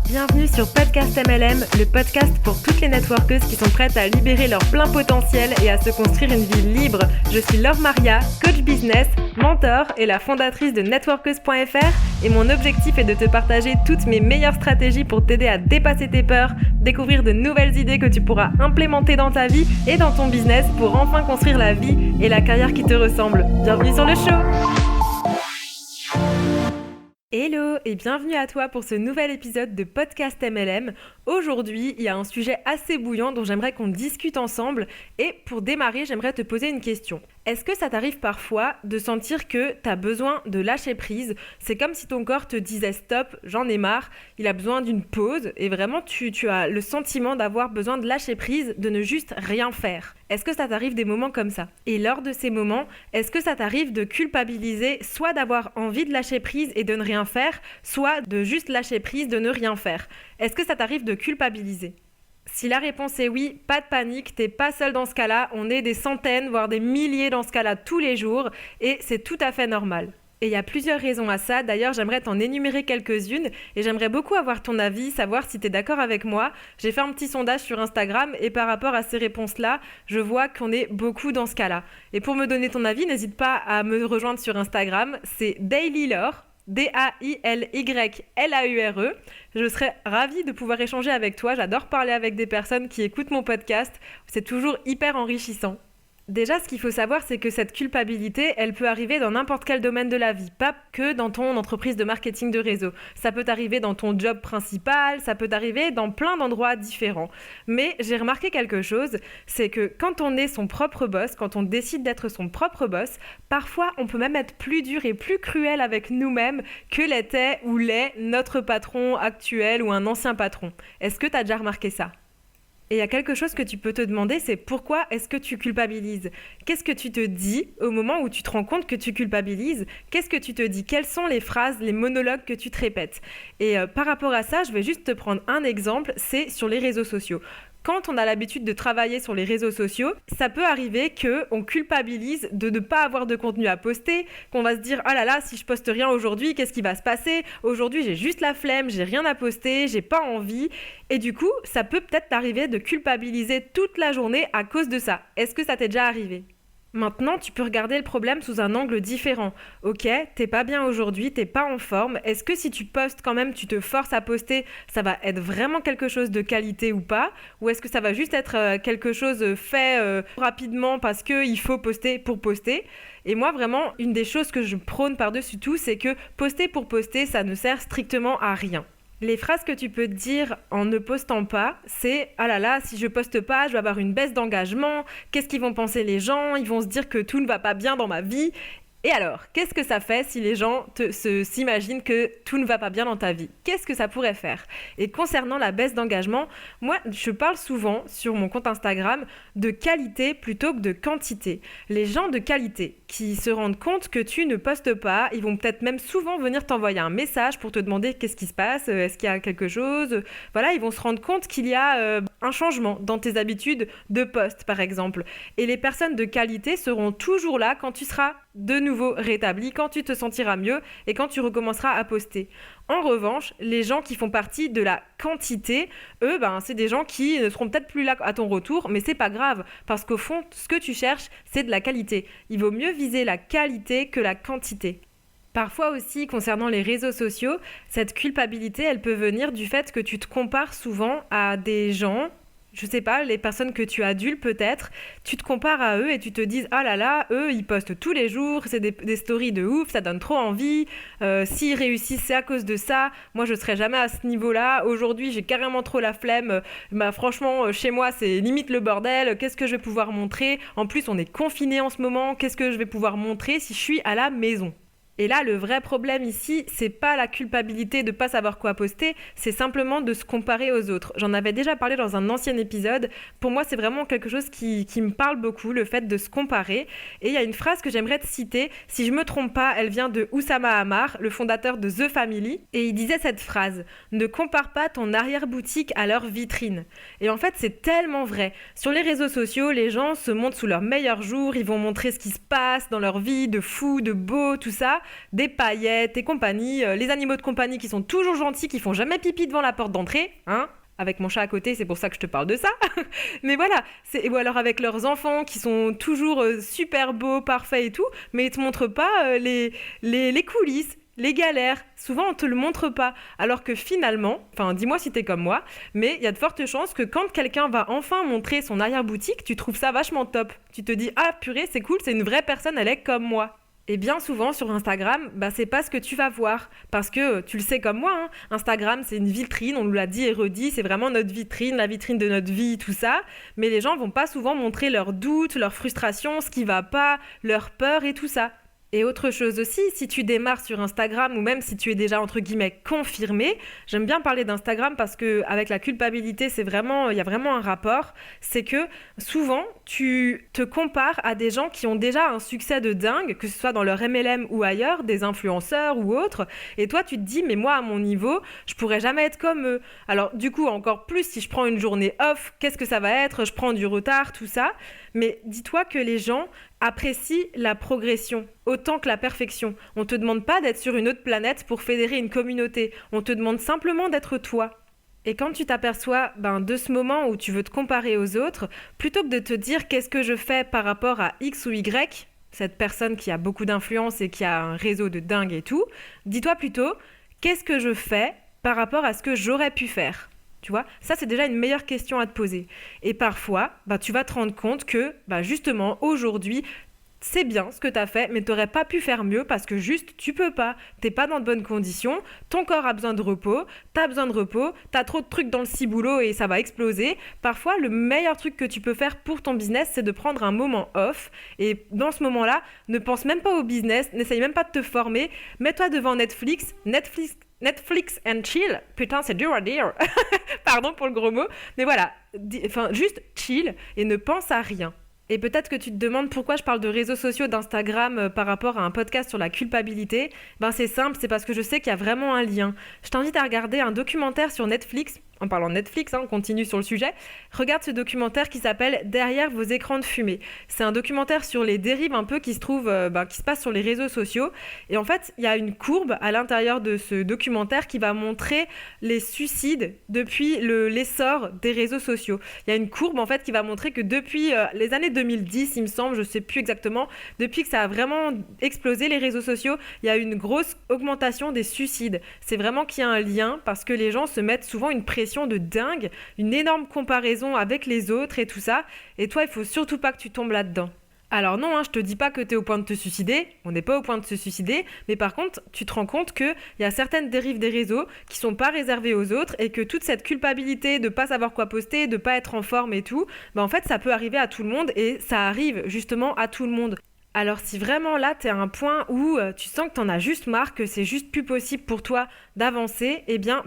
Bienvenue sur Podcast MLM, le podcast pour toutes les networkeuses qui sont prêtes à libérer leur plein potentiel et à se construire une vie libre. Je suis Laure Maria, coach business, mentor et la fondatrice de networkeuse.fr et mon objectif est de te partager toutes mes meilleures stratégies pour t'aider à dépasser tes peurs, découvrir de nouvelles idées que tu pourras implémenter dans ta vie et dans ton business pour enfin construire la vie et la carrière qui te ressemblent. Bienvenue sur le show! Hello et bienvenue à toi pour ce nouvel épisode de Podcast MLM. Aujourd'hui, il y a un sujet assez bouillant dont j'aimerais qu'on discute ensemble et pour démarrer, j'aimerais te poser une question. Est-ce que ça t'arrive parfois de sentir que tu as besoin de lâcher prise ? C'est comme si ton corps te disait stop, j'en ai marre, il a besoin d'une pause et vraiment tu as le sentiment d'avoir besoin de lâcher prise, de ne juste rien faire. Est-ce que ça t'arrive des moments comme ça ? Et lors de ces moments, est-ce que ça t'arrive de culpabiliser, soit d'avoir envie de lâcher prise et de ne rien faire, soit de juste lâcher prise, de ne rien faire ? Est-ce que ça t'arrive de culpabiliser ? Si la réponse est oui, pas de panique, t'es pas seul dans ce cas-là, on est des centaines, voire des milliers dans ce cas-là tous les jours et c'est tout à fait normal. Et il y a plusieurs raisons à ça, d'ailleurs j'aimerais t'en énumérer quelques-unes et j'aimerais beaucoup avoir ton avis, savoir si t'es d'accord avec moi. J'ai fait un petit sondage sur Instagram et par rapport à ces réponses-là, je vois qu'on est beaucoup dans ce cas-là. Et pour me donner ton avis, n'hésite pas à me rejoindre sur Instagram, c'est DailyLaure. DAILYLAURE. Je serais ravie de pouvoir échanger avec toi. J'adore parler avec des personnes qui écoutent mon podcast. C'est toujours hyper enrichissant. Déjà, ce qu'il faut savoir, c'est que cette culpabilité, elle peut arriver dans n'importe quel domaine de la vie, pas que dans ton entreprise de marketing de réseau. Ça peut t'arriver dans ton job principal, ça peut t'arriver dans plein d'endroits différents. Mais j'ai remarqué quelque chose, c'est que quand on est son propre boss, quand on décide d'être son propre boss, parfois on peut même être plus dur et plus cruel avec nous-mêmes que l'était ou l'est notre patron actuel ou un ancien patron. Est-ce que tu as déjà remarqué ça ? Et il y a quelque chose que tu peux te demander, c'est pourquoi est-ce que tu culpabilises ? Qu'est-ce que tu te dis au moment où tu te rends compte que tu culpabilises ? Qu'est-ce que tu te dis ? Quelles sont les phrases, les monologues que tu te répètes ? Et par rapport à ça, je vais juste te prendre un exemple, c'est sur les réseaux sociaux. Quand on a l'habitude de travailler sur les réseaux sociaux, ça peut arriver qu'on culpabilise de ne pas avoir de contenu à poster, qu'on va se dire « Ah là là, si je poste rien aujourd'hui, qu'est-ce qui va se passer ? Aujourd'hui, j'ai juste la flemme, j'ai rien à poster, j'ai pas envie. » Et du coup, ça peut peut-être t'arriver de culpabiliser toute la journée à cause de ça. Est-ce que ça t'est déjà arrivé ? Maintenant, tu peux regarder le problème sous un angle différent. Ok, t'es pas bien aujourd'hui, t'es pas en forme. Est-ce que si tu postes quand même, tu te forces à poster, ça va être vraiment quelque chose de qualité ou pas ? Ou est-ce que ça va juste être quelque chose fait rapidement parce qu'il faut poster pour poster ? Et moi, vraiment, une des choses que je prône par-dessus tout, c'est que poster pour poster, ça ne sert strictement à rien. Les phrases que tu peux te dire en ne postant pas, c'est « Ah là là, si je poste pas, je vais avoir une baisse d'engagement. Qu'est-ce qu'ils vont penser les gens ? Ils vont se dire que tout ne va pas bien dans ma vie. » Et alors, qu'est-ce que ça fait si les gens s'imaginent que tout ne va pas bien dans ta vie ? Qu'est-ce que ça pourrait faire ? Et concernant la baisse d'engagement, moi, je parle souvent sur mon compte Instagram de qualité plutôt que de quantité. Les gens de qualité qui se rendent compte que tu ne postes pas, ils vont peut-être même souvent venir t'envoyer un message pour te demander qu'est-ce qui se passe, est-ce qu'il y a quelque chose ? Voilà, ils vont se rendre compte qu'il y a un changement dans tes habitudes de post, par exemple. Et les personnes de qualité seront toujours là quand tu seras de nouveau rétabli, quand tu te sentiras mieux et quand tu recommenceras à poster. En revanche, les gens qui font partie de la quantité, eux, c'est des gens qui ne seront peut-être plus là à ton retour, mais c'est pas grave, parce qu'au fond, ce que tu cherches, c'est de la qualité. Il vaut mieux viser la qualité que la quantité. Parfois aussi, concernant les réseaux sociaux, cette culpabilité, elle peut venir du fait que tu te compares souvent à des gens, je sais pas, les personnes que tu adules peut-être, tu te compares à eux et tu te dis « Ah là là, eux, ils postent tous les jours, c'est des stories de ouf, ça donne trop envie. S'ils réussissent, c'est à cause de ça. Moi, je serai jamais à ce niveau-là. Aujourd'hui, j'ai carrément trop la flemme. Franchement, chez moi, c'est limite le bordel. Qu'est-ce que je vais pouvoir montrer ? En plus, on est confinés en ce moment. Qu'est-ce que je vais pouvoir montrer si je suis à la maison ?» Et là, le vrai problème ici, c'est pas la culpabilité de pas savoir quoi poster, c'est simplement de se comparer aux autres. J'en avais déjà parlé dans un ancien épisode. Pour moi, c'est vraiment quelque chose qui me parle beaucoup, le fait de se comparer. Et il y a une phrase que j'aimerais te citer. Si je me trompe pas, elle vient de Oussama Ammar, le fondateur de The Family. Et il disait cette phrase : « Ne compare pas ton arrière-boutique à leur vitrine. » Et en fait, c'est tellement vrai. Sur les réseaux sociaux, les gens se montrent sous leur meilleur jour. Ils vont montrer ce qui se passe dans leur vie, de fou, de beau, tout ça. des paillettes et compagnie, les animaux de compagnie qui sont toujours gentils, qui font jamais pipi devant la porte d'entrée, hein, avec mon chat à côté, c'est pour ça que je te parle de ça. Mais voilà, ou alors avec leurs enfants qui sont toujours super beaux, parfaits et tout, mais ils te montrent pas les coulisses, les galères. Souvent, on te le montre pas. Alors que finalement, enfin, dis-moi si t'es comme moi, mais il y a de fortes chances que quand quelqu'un va enfin montrer son arrière-boutique, tu trouves ça vachement top. Tu te dis, ah purée, c'est cool, c'est une vraie personne, elle est comme moi. Et bien souvent sur Instagram, c'est pas ce que tu vas voir. Parce que tu le sais comme moi, hein, Instagram c'est une vitrine, on nous l'a dit et redit, c'est vraiment notre vitrine, la vitrine de notre vie, tout ça. Mais les gens vont pas souvent montrer leurs doutes, leurs frustrations, ce qui va pas, leurs peurs et tout ça. Et autre chose aussi, si tu démarres sur Instagram ou même si tu es déjà entre guillemets confirmé, j'aime bien parler d'Instagram parce que avec la culpabilité, il y a vraiment un rapport, c'est que souvent tu te compares à des gens qui ont déjà un succès de dingue, que ce soit dans leur MLM ou ailleurs, des influenceurs ou autres, et toi tu te dis mais moi à mon niveau, je pourrais jamais être comme eux. Alors du coup encore plus si je prends une journée off, qu'est-ce que ça va être? Je prends du retard, tout ça, mais dis-toi que les gens apprécie la progression autant que la perfection. On te demande pas d'être sur une autre planète pour fédérer une communauté. On te demande simplement d'être toi. Et quand tu t'aperçois de ce moment où tu veux te comparer aux autres, plutôt que de te dire qu'est-ce que je fais par rapport à X ou Y, cette personne qui a beaucoup d'influence et qui a un réseau de dingue et tout, dis-toi plutôt qu'est-ce que je fais par rapport à ce que j'aurais pu faire. Tu vois, ça c'est déjà une meilleure question à te poser. Et parfois, tu vas te rendre compte que justement aujourd'hui, c'est bien ce que tu as fait, mais tu n'aurais pas pu faire mieux parce que juste tu peux pas. T'es pas dans de bonnes conditions, ton corps a besoin de repos, t'as besoin de repos, t'as trop de trucs dans le ciboulot et ça va exploser. Parfois, le meilleur truc que tu peux faire pour ton business, c'est de prendre un moment off. Et dans ce moment-là, ne pense même pas au business, n'essaye même pas de te former. Mets-toi devant Netflix and chill. Putain, c'est dur à dire. Pardon pour le gros mot. Mais voilà, juste chill et ne pense à rien. Et peut-être que tu te demandes pourquoi je parle de réseaux sociaux, d'Instagram par rapport à un podcast sur la culpabilité. C'est simple, c'est parce que je sais qu'il y a vraiment un lien. Je t'invite à regarder un documentaire sur Netflix. En parlant de Netflix, on continue sur le sujet. Regarde ce documentaire qui s'appelle « Derrière vos écrans de fumée ». C'est un documentaire sur les dérives un peu qui se passent sur les réseaux sociaux. Et en fait, il y a une courbe à l'intérieur de ce documentaire qui va montrer les suicides depuis l'essor des réseaux sociaux. Il y a une courbe en fait qui va montrer que depuis les années 2010, il me semble, je ne sais plus exactement, depuis que ça a vraiment explosé les réseaux sociaux, il y a une grosse augmentation des suicides. C'est vraiment qu'il y a un lien parce que les gens se mettent souvent une pression de dingue, une énorme comparaison avec les autres et tout ça. Et toi, il faut surtout pas que tu tombes là-dedans. Alors non, je te dis pas que tu es au point de te suicider, on n'est pas au point de se suicider, mais par contre, tu te rends compte qu'il y a certaines dérives des réseaux qui sont pas réservées aux autres et que toute cette culpabilité de pas savoir quoi poster, de pas être en forme et tout, en fait, ça peut arriver à tout le monde et ça arrive justement à tout le monde. Alors si vraiment là t'es à un point où tu sens que t'en as juste marre, que c'est juste plus possible pour toi d'avancer,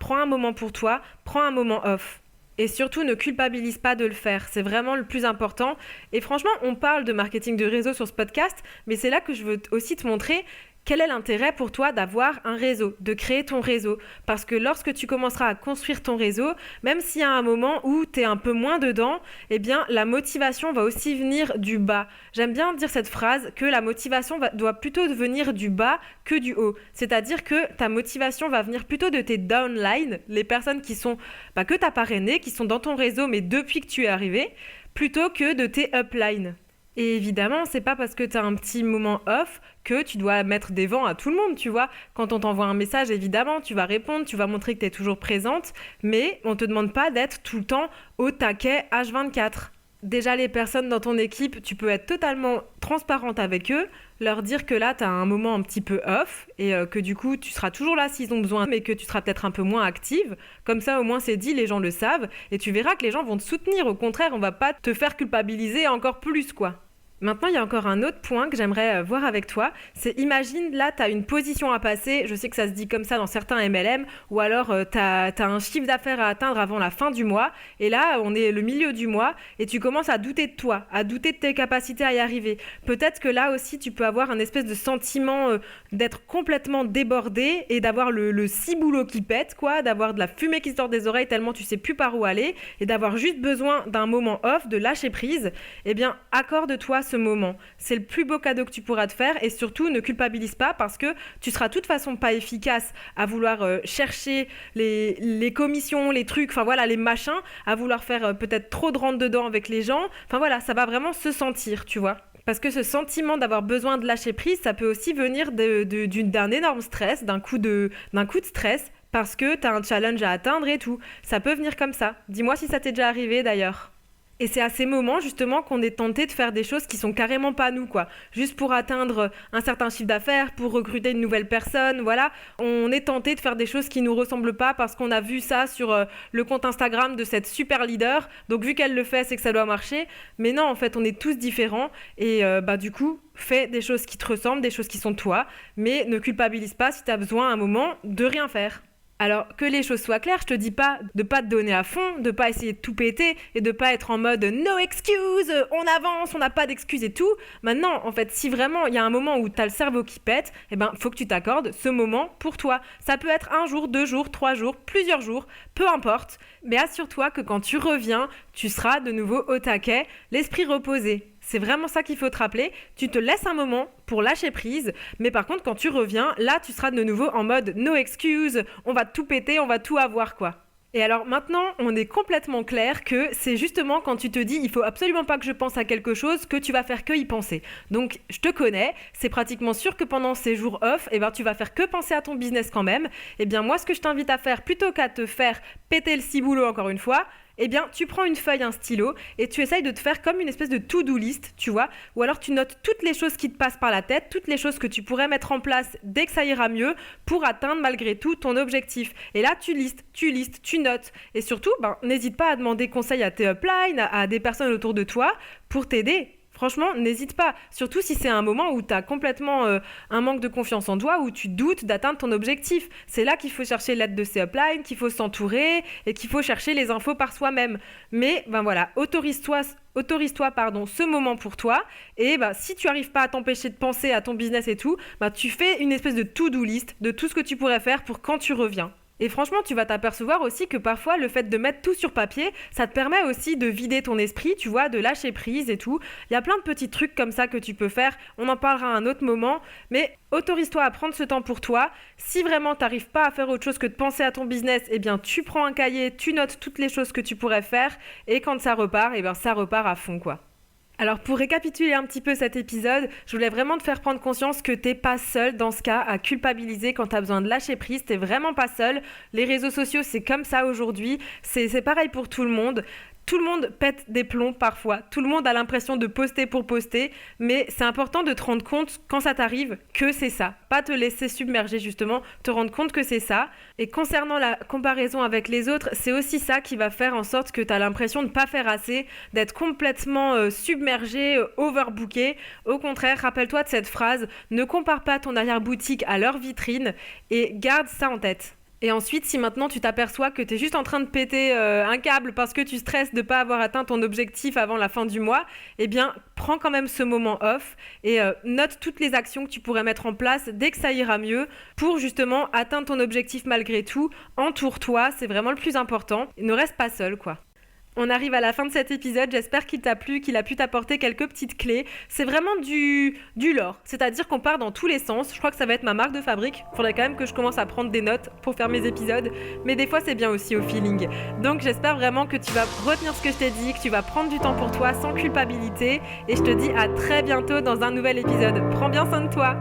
prends un moment pour toi, prends un moment off. Et surtout ne culpabilise pas de le faire, c'est vraiment le plus important. Et franchement, on parle de marketing de réseau sur ce podcast, mais c'est là que je veux aussi te montrer quel est l'intérêt pour toi d'avoir un réseau, de créer ton réseau. Parce que lorsque tu commenceras à construire ton réseau, même s'il y a un moment où tu es un peu moins dedans, la motivation va aussi venir du bas. J'aime bien dire cette phrase que la motivation doit plutôt venir du bas que du haut. C'est-à-dire que ta motivation va venir plutôt de tes downlines, les personnes qui sont que tu as parrainées, qui sont dans ton réseau mais depuis que tu es arrivé, plutôt que de tes uplines. Et évidemment, c'est pas parce que tu as un petit moment off que tu dois mettre des vents à tout le monde, tu vois. Quand on t'envoie un message, évidemment, tu vas répondre, tu vas montrer que tu es toujours présente, mais on te demande pas d'être tout le temps au taquet H24. Déjà, les personnes dans ton équipe, tu peux être totalement transparente avec eux, leur dire que là, tu as un moment un petit peu off et que du coup, tu seras toujours là s'ils ont besoin, mais que tu seras peut-être un peu moins active. Comme ça, au moins, c'est dit, les gens le savent et tu verras que les gens vont te soutenir. Au contraire, on va pas te faire culpabiliser encore plus, quoi. Maintenant, il y a encore un autre point que j'aimerais voir avec toi. C'est imagine, là, tu as une position à passer. Je sais que ça se dit comme ça dans certains MLM. Ou alors, tu as un chiffre d'affaires à atteindre avant la fin du mois. Et là, on est le milieu du mois. Et tu commences à douter de toi, à douter de tes capacités à y arriver. Peut-être que là aussi, tu peux avoir un espèce de sentiment d'être complètement débordé et d'avoir le ciboulot qui pète, quoi. D'avoir de la fumée qui sort des oreilles tellement tu sais plus par où aller. Et d'avoir juste besoin d'un moment off, de lâcher prise. Accorde-toi ce ce moment. C'est le plus beau cadeau que tu pourras te faire et surtout ne culpabilise pas parce que tu seras de toute façon pas efficace à vouloir chercher les commissions, les trucs, enfin voilà, les machins, à vouloir faire peut-être trop de rentre dedans avec les gens. Enfin voilà, ça va vraiment se sentir, tu vois. Parce que ce sentiment d'avoir besoin de lâcher prise, ça peut aussi venir d'un énorme stress, d'un coup de stress, parce que tu as un challenge à atteindre et tout. Ça peut venir comme ça. Dis-moi si ça t'est déjà arrivé d'ailleurs. Et c'est à ces moments justement qu'on est tenté de faire des choses qui sont carrément pas nous, quoi. Juste pour atteindre un certain chiffre d'affaires, pour recruter une nouvelle personne, voilà. On est tenté de faire des choses qui nous ressemblent pas parce qu'on a vu ça sur le compte Instagram de cette super leader. Donc vu qu'elle le fait, c'est que ça doit marcher. Mais non, en fait, on est tous différents et du coup, fais des choses qui te ressemblent, des choses qui sont toi, mais ne culpabilise pas si tu as besoin à un moment de rien faire. Alors, que les choses soient claires, je te dis pas de pas te donner à fond, de pas essayer de tout péter et de pas être en mode no excuse, on avance, on n'a pas d'excuses et tout. Maintenant, en fait, si vraiment il y a un moment où t'as le cerveau qui pète, faut que tu t'accordes ce moment pour toi. Ça peut être 1 jour, 2 jours, 3 jours, plusieurs jours, peu importe. Mais assure-toi que quand tu reviens, tu seras de nouveau au taquet, l'esprit reposé. C'est vraiment ça qu'il faut te rappeler. Tu te laisses un moment pour lâcher prise, mais par contre, quand tu reviens, là, tu seras de nouveau en mode no excuse, on va tout péter, on va tout avoir, quoi. Et alors maintenant, on est complètement clair que c'est justement quand tu te dis il faut absolument pas que je pense à quelque chose que tu vas faire que y penser. Donc je te connais, c'est pratiquement sûr que pendant ces jours off, tu vas faire que penser à ton business quand même. Moi ce que je t'invite à faire plutôt qu'à te faire péter le ciboulot encore une fois, tu prends une feuille, un stylo et tu essayes de te faire comme une espèce de to-do list, tu vois, ou alors tu notes toutes les choses qui te passent par la tête, toutes les choses que tu pourrais mettre en place dès que ça ira mieux pour atteindre malgré tout ton objectif. Et là, tu listes, tu notes. Et surtout, n'hésite pas à demander conseil à tes uplines, à des personnes autour de toi pour t'aider. Franchement, n'hésite pas, surtout si c'est un moment où tu as complètement un manque de confiance en toi, où tu doutes d'atteindre ton objectif. C'est là qu'il faut chercher l'aide de ses uplines, qu'il faut s'entourer et qu'il faut chercher les infos par soi-même. Mais autorise-toi ce moment pour toi et si tu n'arrives pas à t'empêcher de penser à ton business et tout, tu fais une espèce de to-do list de tout ce que tu pourrais faire pour quand tu reviens. Et franchement, tu vas t'apercevoir aussi que parfois, le fait de mettre tout sur papier, ça te permet aussi de vider ton esprit, tu vois, de lâcher prise et tout. Il y a plein de petits trucs comme ça que tu peux faire. On en parlera à un autre moment. Mais autorise-toi à prendre ce temps pour toi. Si vraiment tu n'arrives pas à faire autre chose que de penser à ton business, tu prends un cahier, tu notes toutes les choses que tu pourrais faire. Et quand ça repart, ça repart à fond, quoi. Alors pour récapituler un petit peu cet épisode, je voulais vraiment te faire prendre conscience que t'es pas seul dans ce cas à culpabiliser quand t'as besoin de lâcher prise, t'es vraiment pas seul. Les réseaux sociaux c'est comme ça aujourd'hui, c'est pareil pour tout le monde. Tout le monde pète des plombs parfois, tout le monde a l'impression de poster pour poster, mais c'est important de te rendre compte quand ça t'arrive que c'est ça. Pas te laisser submerger justement, te rendre compte que c'est ça. Et concernant la comparaison avec les autres, c'est aussi ça qui va faire en sorte que tu as l'impression de ne pas faire assez, d'être complètement submergé, overbooké. Au contraire, rappelle-toi de cette phrase, ne compare pas ton arrière-boutique à leur vitrine et garde ça en tête. Et ensuite, si maintenant tu t'aperçois que tu es juste en train de péter un câble parce que tu stresses de ne pas avoir atteint ton objectif avant la fin du mois, prends quand même ce moment off et note toutes les actions que tu pourrais mettre en place dès que ça ira mieux pour justement atteindre ton objectif malgré tout. Entoure-toi, c'est vraiment le plus important. Ne reste pas seul, quoi. On arrive à la fin de cet épisode, j'espère qu'il t'a plu, qu'il a pu t'apporter quelques petites clés. C'est vraiment du lore, c'est-à-dire qu'on part dans tous les sens. Je crois que ça va être ma marque de fabrique. Faudrait quand même que je commence à prendre des notes pour faire mes épisodes, mais des fois c'est bien aussi au feeling. Donc j'espère vraiment que tu vas retenir ce que je t'ai dit, que tu vas prendre du temps pour toi sans culpabilité, et je te dis à très bientôt dans un nouvel épisode. Prends bien soin de toi.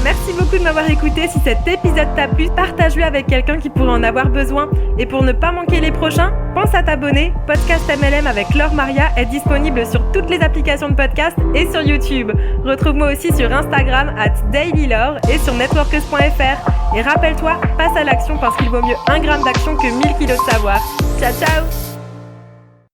Merci beaucoup de m'avoir écouté. Si cet épisode t'a plu, partage-le avec quelqu'un qui pourrait en avoir besoin. Et pour ne pas manquer les prochains, pense à t'abonner. Podcast MLM avec Laure Maria est disponible sur toutes les applications de podcast et sur YouTube. Retrouve-moi aussi sur Instagram @dailylore et sur networkers.fr. Et rappelle-toi, passe à l'action parce qu'il vaut mieux 1 gramme d'action que 1000 kilos de savoir. Ciao ciao.